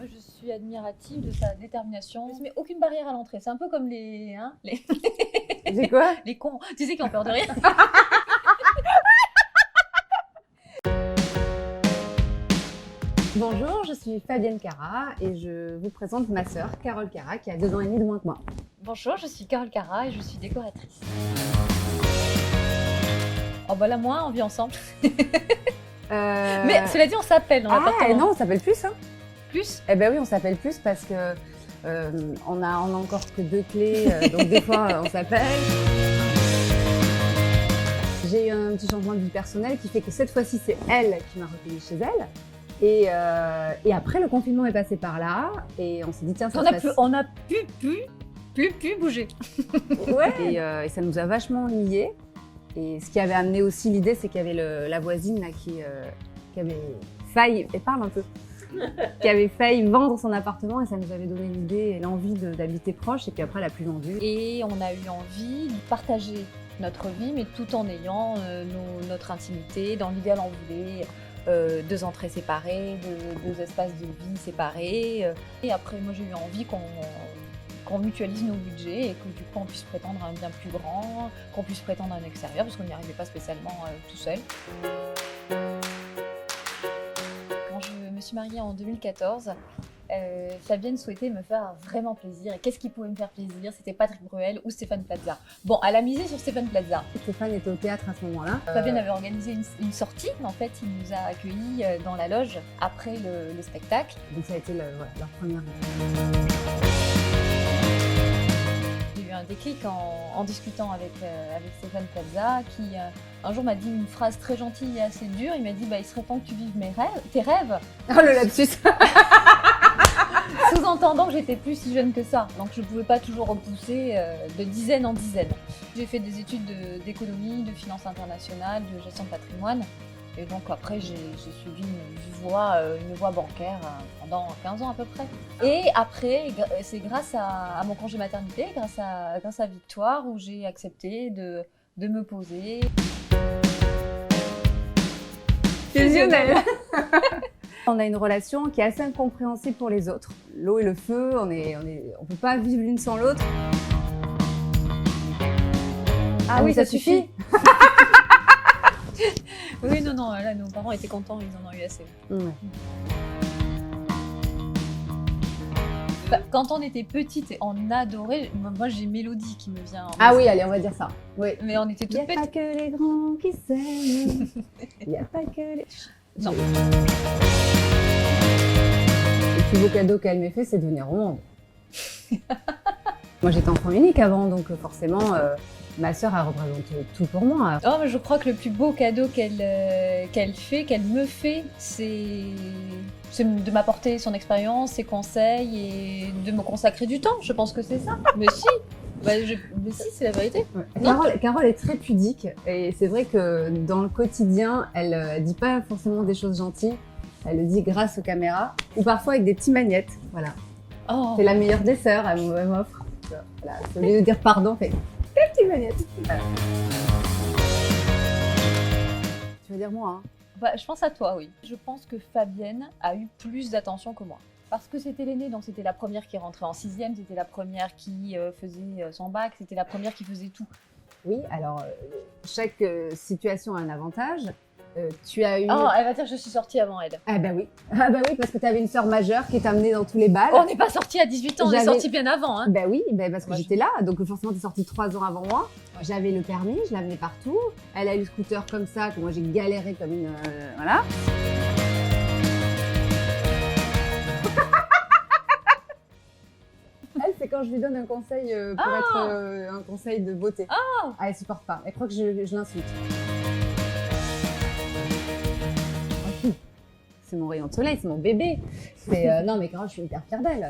Moi, je suis admirative de sa détermination. Il ne se met aucune barrière à l'entrée. C'est un peu comme les C'est quoi? les cons, tu sais, qui ont peur de rien. Bonjour, je suis Fabienne Cara et je vous présente ma sœur Carole Cara qui a 2 ans et demi de moins que moi. Bonjour, je suis Carole Cara et je suis décoratrice. Oh bah là, moi, on vit ensemble. Mais cela dit, on s'appelle dans l'appartement. Non, on s'appelle plus, hein. Plus. Eh ben oui, on s'appelle plus parce que on a encore que 2 clés, donc des fois on s'appelle. J'ai eu un petit changement de vie personnelle qui fait que cette fois-ci c'est elle qui m'a recueillie chez elle. Et après le confinement est passé par là et on s'est dit tiens ça On a pu bouger. Ouais. Et ça nous a vachement ennuyés. Et ce qui avait amené aussi l'idée, c'est qu'il y avait la voisine là, qui avait failli, et parle un peu, qui avait failli vendre son appartement et ça nous avait donné l'idée et l'envie d'habiter proche et puis après elle a plus vendu. Et on a eu envie de partager notre vie, mais tout en ayant notre intimité. Dans l'idéal, on voulait 2 entrées séparées, 2 espaces de vie séparés. Et après, moi j'ai eu envie qu'on mutualise nos budgets et que du coup on puisse prétendre à un bien plus grand, qu'on puisse prétendre à un extérieur parce qu'on n'y arrivait pas spécialement tout seul. Quand je me suis mariée en 2014, Fabienne souhaitait me faire vraiment plaisir. Et qu'est-ce qui pouvait me faire plaisir? C'était Patrick Bruel ou Stéphane Plaza. Bon, elle a misé sur Stéphane Plaza. Stéphane était au théâtre à ce moment-là. Fabienne avait organisé une sortie. En fait, il nous a accueillis dans la loge après le spectacle. Donc ça a été leur première. Un déclic en discutant avec Stéphane Plaza qui un jour m'a dit une phrase très gentille et assez dure. Il m'a dit il serait temps que tu vives tes rêves. Oh le lapsus. Sous-entendant que j'étais plus si jeune que ça, donc je ne pouvais pas toujours repousser de dizaine en dizaine. J'ai fait des études d'économie, de finance internationale, de gestion de patrimoine. Et donc après, j'ai suivi une voie bancaire pendant 15 ans à peu près. Et après, c'est grâce à mon congé maternité, grâce à Victoire, où j'ai accepté de me poser. Fusionnel. On a une relation qui est assez incompréhensible pour les autres. L'eau et le feu, on peut pas vivre l'une sans l'autre. Ah oui, ça suffit. Oui, non, là, nos parents étaient contents, ils en ont eu assez. Ouais. Quand on était petite, on adorait. Moi, j'ai Mélodie qui me vient. Ah oui, allez, on va dire ça. Oui. Mais on était toutes petites. Il n'y a pas que les grands qui s'aiment. Il n'y a pas que les. Non. Le plus beau cadeau qu'elle m'ait fait, c'est de venir au monde. Moi, j'étais enfant unique avant, donc forcément. Ma sœur, elle représente tout pour moi. Oh, mais je crois que le plus beau cadeau qu'elle me fait, c'est de m'apporter son expérience, ses conseils et de me consacrer du temps. Je pense que c'est ça. Mais si, mais si, c'est la vérité. Ouais. Carole est très pudique et c'est vrai que dans le quotidien, elle dit pas forcément des choses gentilles. Elle le dit grâce aux caméras ou parfois avec des petites magnettes. Voilà. Oh. C'est la meilleure des sœurs, elle m'offre. Voilà. Au lieu de dire pardon, fait des petites magnettes. Voilà. Tu veux dire moi, hein? Je pense à toi, oui. Je pense que Fabienne a eu plus d'attention que moi. Parce que c'était l'aînée, donc c'était la première qui rentrait en 6e, c'était la première qui faisait son bac, c'était la première qui faisait tout. Oui, alors chaque situation a un avantage. Tu as eu... Oh, elle va dire que je suis sortie avant elle. Ah bah oui, parce que tu avais une sœur majeure qui t'amenait dans tous les bals. On n'est pas sortis à 18 ans, on est sortis bien avant. Hein. Bah oui, parce que j'étais là, donc forcément t'es sortie 3 ans avant moi. Ouais. J'avais le permis, je l'amenais partout. Elle a eu le scooter comme ça, que moi j'ai galéré comme une... voilà. Elle, c'est quand je lui donne un conseil pour être un conseil de beauté. Oh. Elle supporte pas, elle croit que je l'insulte. C'est mon rayon de soleil, c'est mon bébé. Non mais Carole, je suis hyper fière d'elle.